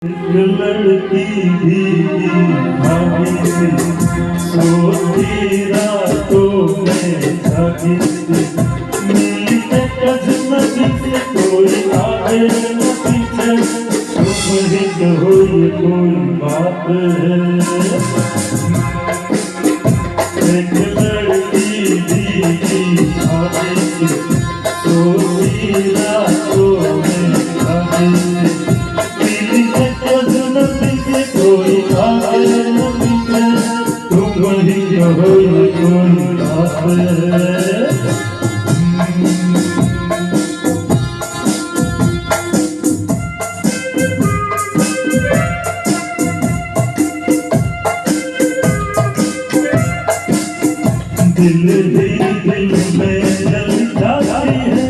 लड़की भीगी भागी सी सोती रातों में जागी सी नीले अजनबी से कोई आगे न पीछे तुम ही कहो ये कोई बात है। एक लड़की भीगी भागी सी सोती रातों में जागी सी कोई आगे न पीछे तुम ही कहो ये कोई बात है। दिल ही दिल में जल जाती है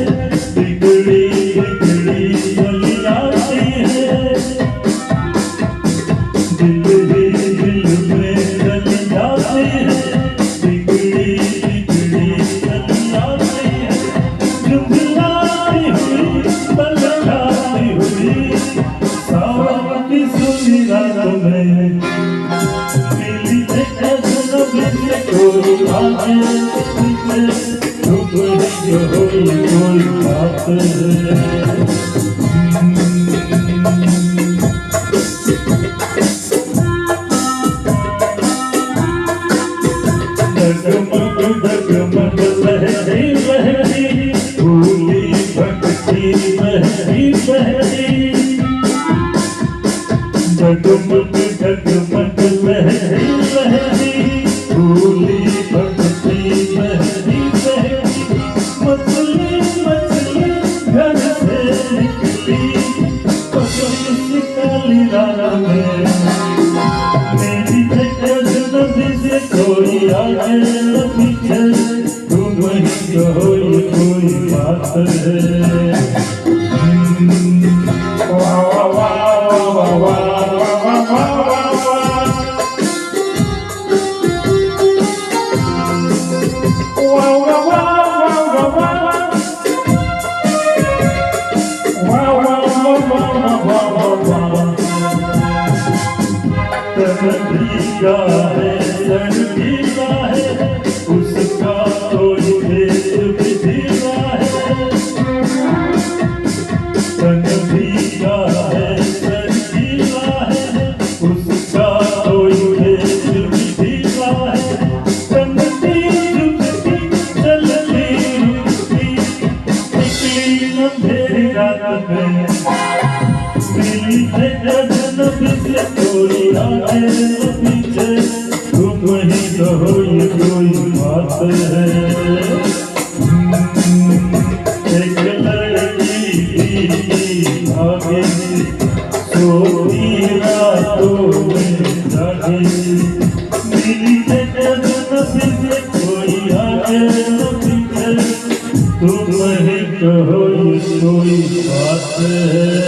बिगड़ी बिगड़ी जल जाती है। दिल ही दिल में जल जाती है बिगड़ी बिगड़ी जल जाती है। झुमझुलाई हुई बलखाती हुई सावन की सुनी रात में मिली एक अजनबी से कोई आगे न पीछे तुम ही कहो ये कोई बात है। डगमग डगमग लहरी लहरी भूली भटकी लहरी लहरी। डगमग डगमग लहरी लहरी भूली भटकी लहरी लहरी। मछली मछली घर से निकली पसंद सी काली रात में मेरी अजनबी से कोई आगे न पीछे तुम ही कहो ये कोई बात है। वाह वाह वाह वाह वाह भीगा है सर भीगा है उसका कोई भेद भी भीगा है। तन भीगा है सर भीगा है उसका कोई भेद भी भीगा है। चलती रुकती चलती रुकती निकली अंधेरी रात में मिली अजनबी से कोई आगे न पीछे तुम ही कहो ये कोई बात है। एक लड़की भीगी भागी सी सोती रातों में जागी सी मिली अजनबी से कोई आगे न पीछे तुम ही कहो ये कोई बात है।